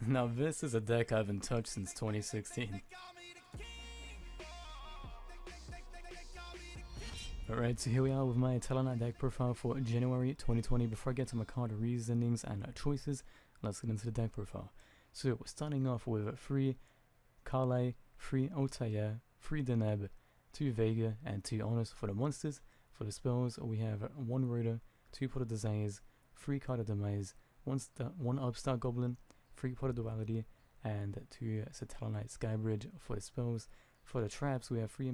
Now this is a deck I haven't touched since 2016. Alright, so here we are with my Satellarknight deck profile for January 2020. Before I get to my card reasonings and choices, let's get into the deck profile. So we're starting off with 3 Carly, 3 Altair, 3 Deneb, 2 Vega, and 2 Honors for the monsters. For the spells, we have 1 Rhoda, 2 Pot of Desires, 3 Card of Demise, 1 Upstart Goblin, 3 Pot of Duality, and 2 Satellarknight Skybridge for the spells. For the traps, we have 3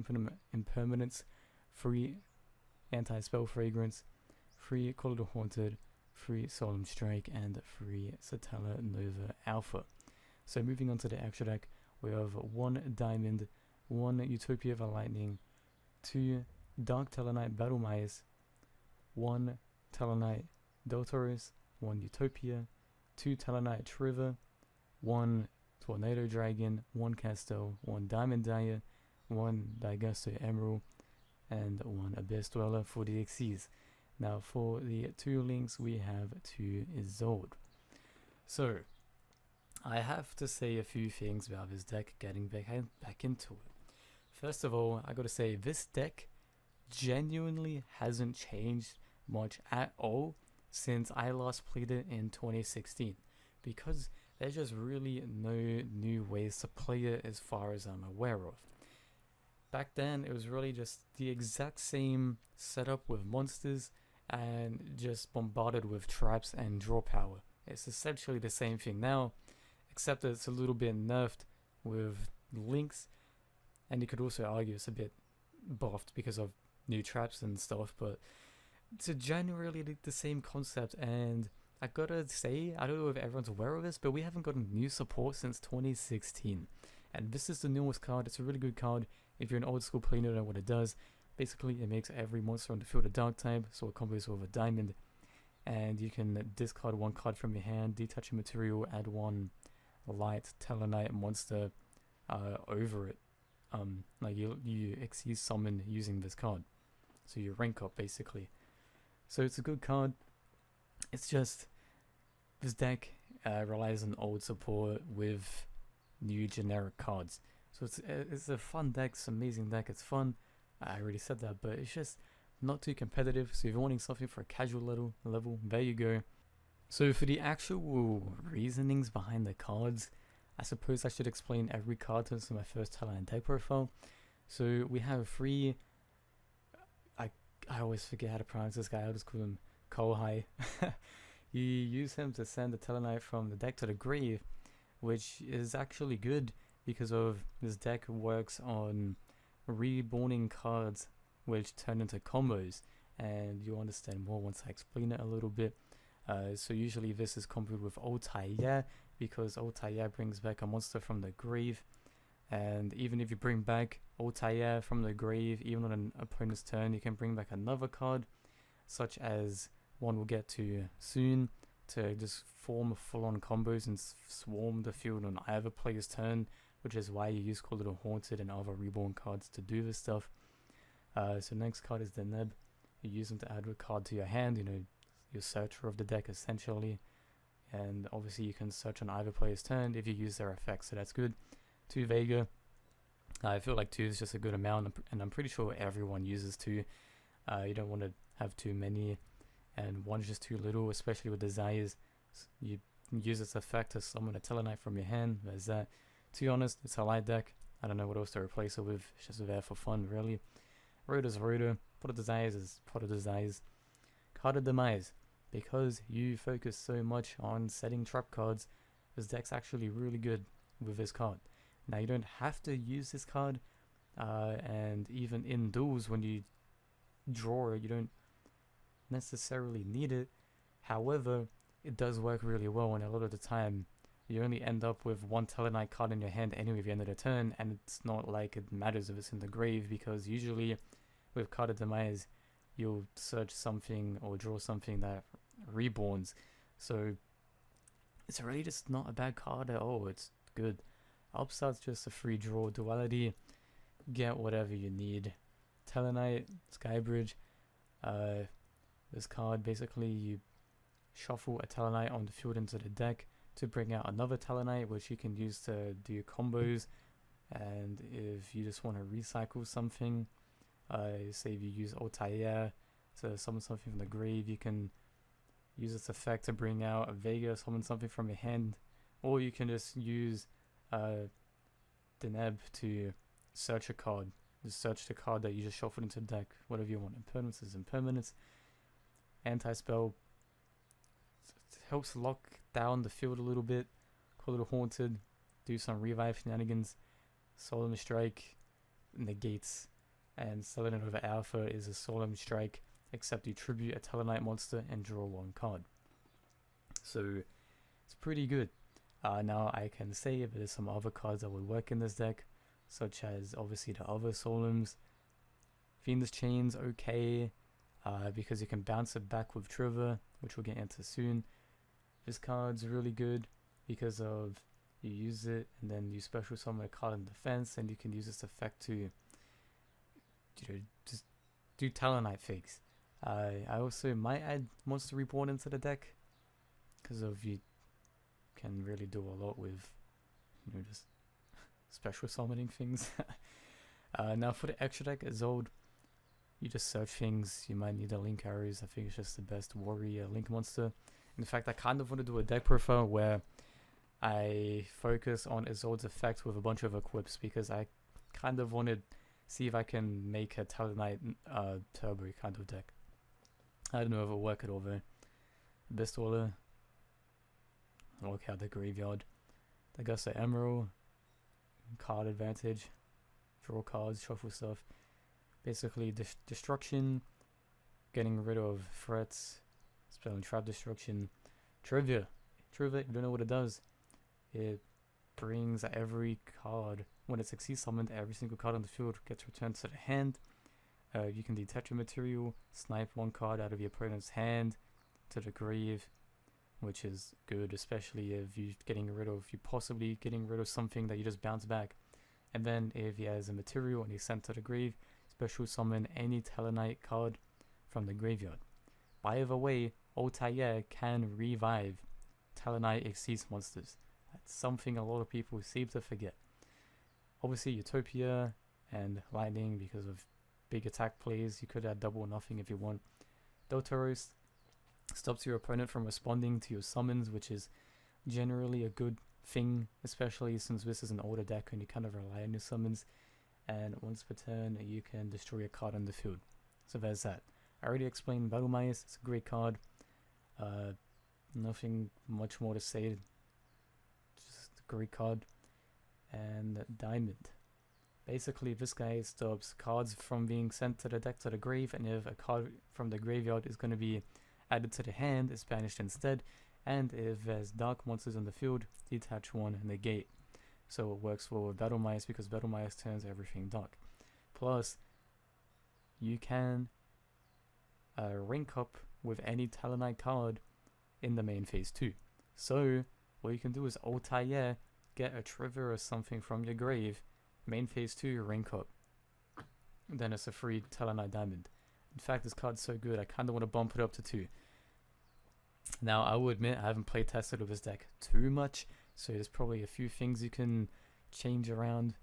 Impermanence, 3 Anti-Spell Fragrance, 3 Call of the Haunted, 3 Solemn Strike, and 3 Satellar Nova Alpha. So moving on to the extra deck, we have 1 Diamond, 1 Utopia of Lightning, 2 Dark Satellarknight Battle Mice, 1 Satellarknight Deltaurus, 1 Utopia, 2 Satellarknight Triver, 1 Tornado Dragon, 1 Castel, 1 Diamond Dyer, 1 Digasto Emerald, and 1 Abyss Dweller for the Xyz. Now for the 2 links we have 2 Isolde. So I have to say a few things about this deck, getting back into it. First of all, I gotta say this deck genuinely hasn't changed much at all since I last played it in 2016, because there's just really no new ways to play it as far as I'm aware of. Back then, it was really just the exact same setup with monsters and just bombarded with traps and draw power. It's essentially the same thing now, except that it's a little bit nerfed with links, and you could also argue it's a bit buffed because of new traps and stuff, but it's generally the same concept. And I gotta say, I don't know if everyone's aware of this, but we haven't gotten new support since 2016. And this is the newest card. It's a really good card. If you're an old school player, you know what it does. Basically, it makes every monster on the field a dark type, so it combos with a diamond. And you can discard 1 card from your hand, detach a material, add 1 light Satellarknight monster over it. Like you Xyz summon using this card. So you rank up basically. So it's a good card. It's just this deck relies on old support with new generic cards. So it's a fun deck, it's an amazing deck, it's fun. I already said that, but it's just not too competitive. So if you're wanting something for a casual level, there you go. So for the actual reasonings behind the cards, I suppose I should explain every card since my first Satellarknight deck profile. So we have 3. I always forget how to pronounce this guy. I'll just call him Kohai. You use him to send the Satellarknight from the deck to the grave, which is actually good because of this deck works on reborning cards which turn into combos, and you'll understand more once I explain it a little bit. So usually this is comboed with Altair, because Altair brings back a monster from the grave, and even if you bring back Altair from the grave, even on an opponent's turn, you can bring back another card, such as one we'll get to soon, to just form full-on combos and swarm the field on either player's turn, which is why you use Call of the Haunted and other reborn cards to do this stuff. So next card is the Neb. You use them to add a card to your hand, you know, your searcher of the deck essentially, and obviously you can search on either player's turn if you use their effects, so that's good. 2 Vega. I feel like 2 is just a good amount, and I'm pretty sure everyone uses 2. You don't want to have too many, and 1 is just too little, especially with Desires. You use its effect to summon a Satellarknight from your hand. There's that. To be honest, it's a light deck. I don't know what else to replace it with. It's just there for fun, really. Rhoda's Rhoda. Pot of Desires is Pot of Desires. Card of Demise. Because you focus so much on setting trap cards, this deck's actually really good with this card. Now you don't have to use this card, and even in duels when you draw it, you don't necessarily need it. However, it does work really well, and a lot of the time you only end up with 1 Satellarknight card in your hand anyway at the end of the turn, and it's not like it matters if it's in the grave, because usually with Card of Demise you'll search something or draw something that reborns. So it's really just not a bad card at all. It's good. Upstart's just a free draw. Duality, get whatever you need. Satellarknight, Skybridge. This card, basically you shuffle a Satellarknight on the field into the deck, to bring out another Talonite, which you can use to do combos. And if you just want to recycle something, say if you use Altair to summon something from the grave, you can use this effect to bring out a Vega, summon something from your hand, or you can just use Deneb to search a card. Just search the card that you just shuffled into the deck, whatever you want. Impermanence is impermanence. Anti-spell helps lock down the field a little bit, call it haunted, do some revive shenanigans. Solemn Strike negates, and Selenite over Alpha is a Solemn Strike, except you tribute a Talonite monster and draw one card. So it's pretty good. Now I can say if there's some other cards that would work in this deck, such as obviously the other Solemns. Fiend's Chain's okay, because you can bounce it back with Trigger, which we'll get into soon. This card's really good because of you use it and then you special summon a card in defense, and you can use this effect to just do Talonite fakes. I also might add Monster Reborn into the deck because of you can really do a lot with just special summoning things. Now for the extra deck, Isolde, you just search things. You might need a Link Arrows. I think it's just the best warrior Link monster. In fact, I kind of want to do a deck profile where I focus on Isolde's effect with a bunch of equips, because I kind of want to see if I can make a Talonite turbo kind of deck. I don't know if it'll work at all though. Best Waller, look at the graveyard. I guess the Emerald, card advantage, draw cards, shuffle stuff. Basically destruction, getting rid of threats, spell and trap destruction. Trivia, if you don't know what it does, it brings every card, when it succeeds summoned, every single card on the field gets returned to the hand. You can detach a material, snipe one card out of your opponent's hand to the grave, which is good, especially if you're possibly getting rid of something that you just bounce back. And then if he has a material and he's sent to the grave, special summon any Talonite card from the graveyard. By the way, Altair can revive Talonite Exceeds monsters. That's something a lot of people seem to forget. Obviously Utopia and Lightning, because of big attack plays, you could add double or nothing if you want. Dotaros stops your opponent from responding to your summons, which is generally a good thing, especially since this is an older deck and you kind of rely on your summons. And once per turn, you can destroy a card on the field. So there's that. I already explained Battle Mice, it's a great card. Nothing much more to say, just a great card. And Diamond. Basically, this guy stops cards from being sent to the deck to the grave, and if a card from the graveyard is going to be added to the hand, it's banished instead. And if there's dark monsters on the field, detach one and negate. So it works well with Battle Mice, because Battle Mice turns everything dark. Plus, you can rank up with any Talonite card in the main phase 2. So what you can do is Altair, get a Trigger or something from your grave, main phase 2, rank up. Then it's a free Talonite Diamond. In fact, this card's so good, I kind of want to bump it up to 2. Now, I will admit, I haven't play tested with this deck too much, so there's probably a few things you can change around.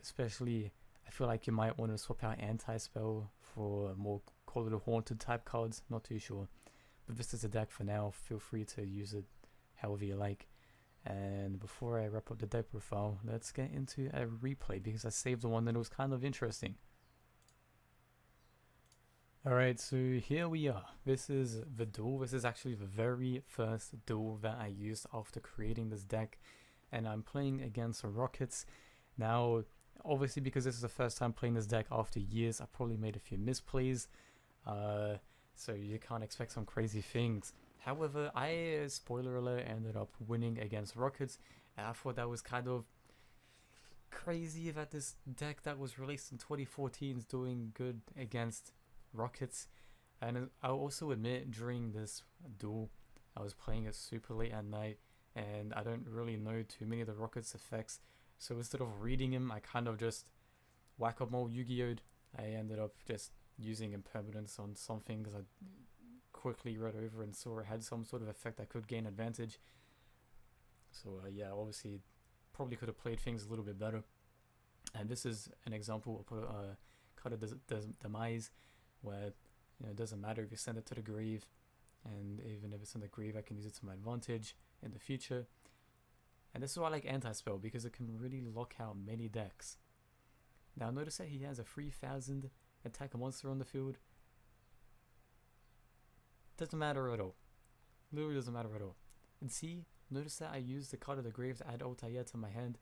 Especially, I feel like you might want to swap out Anti-Spell for more Call it a Haunted type cards, not too sure. But this is a deck for now, feel free to use it however you like. And before I wrap up the deck profile, let's get into a replay, because I saved the one that was kind of interesting. Alright, so here we are. This is the duel. This is actually the very first duel that I used after creating this deck. And I'm playing against Rockets. Now, obviously because this is the first time playing this deck after years, I probably made a few misplays. So you can't expect some crazy things. However, I, spoiler alert, ended up winning against Rockets. And I thought that was kind of crazy that this deck that was released in 2014 is doing good against Rockets. And I'll also admit, during this duel, I was playing it super late at night, and I don't really know too many of the Rockets effects. So instead of reading him, I kind of just whack-a-mole Yu-Gi-Oh'd. I ended up just using impermanence on something because I quickly read over and saw it had some sort of effect that could gain advantage. So yeah, obviously probably could have played things a little bit better. And this is an example of card of demise, where it doesn't matter if you send it to the grave, and even if it's in the grave, I can use it to my advantage in the future. And this is why I like anti-spell, because it can really lock out many decks. Now notice that he has a 3000 attack monster on the field. Doesn't matter at all. Literally doesn't matter at all. And see, notice that I used the card of the grave to add Altair to my hand.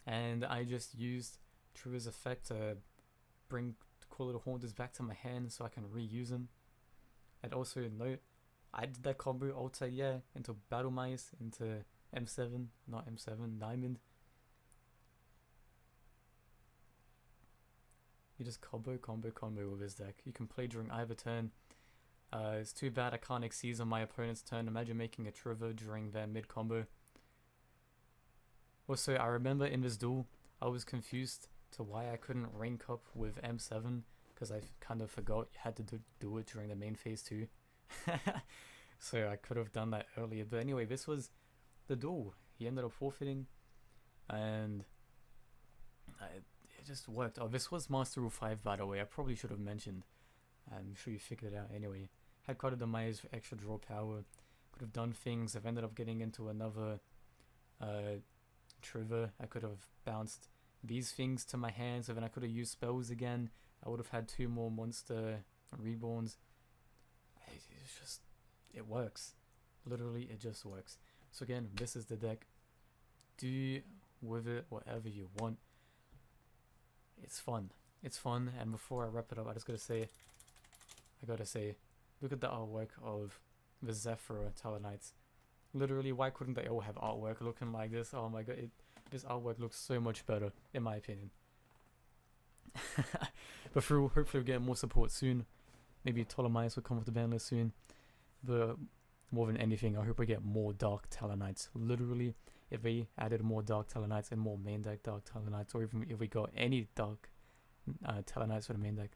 And I just used True's effect to bring Call of the Haunted back to my hand so I can reuse them. And also note, I did that combo Altair into Battle Mice, into M7, not M7, Diamond. You just combo with this deck. You can play during either turn. It's too bad I can't exceed on my opponent's turn. Imagine making a Trevor during their mid combo. Also, I remember in this duel, I was confused to why I couldn't rank up with M7, because I kind of forgot you had to do it during the main phase too. So I could have done that earlier. But anyway, this was the duel. He ended up forfeiting, and it just worked. Oh, this was Master Rule 5, by the way. I probably should have mentioned. I'm sure you figured it out anyway. Had Card of Demise for extra draw power. Could have done things. I've ended up getting into another Trigger. I could have bounced these things to my hand, so then I could have used spells again. I would have had 2 more monster reborns. It's just, it works. Literally, it just works. So again, this is the deck. Do with it whatever you want. It's fun. It's fun. And before I wrap it up, I gotta say, look at the artwork of the Zephyr Talonites. Literally, why couldn't they all have artwork looking like this? Oh my god, this artwork looks so much better, in my opinion. But through, hopefully we'll get more support soon. Maybe Ptolemaios will come with the ban list soon. But more than anything, I hope we get more Dark Talonites. Literally, if they added more Dark Talonites and more main deck Dark Talonites, or even if we got any Dark Talonites for the main deck,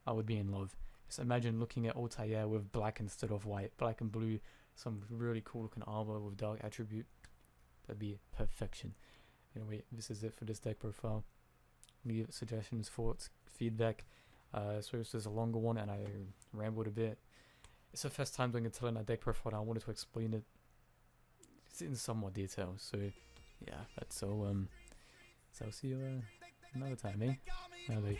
I would be in love. Just imagine looking at Altair with black instead of white, black and blue, some really cool looking armor with dark attribute. That'd be perfection. Anyway, this is it for this deck profile. Leave suggestions, thoughts, feedback. So this is a longer one and I rambled a bit. It's the first time doing a Tellarknight deck profile and I wanted to explain it in some more detail. So yeah, that's so I'll see you another time, eh? Bye.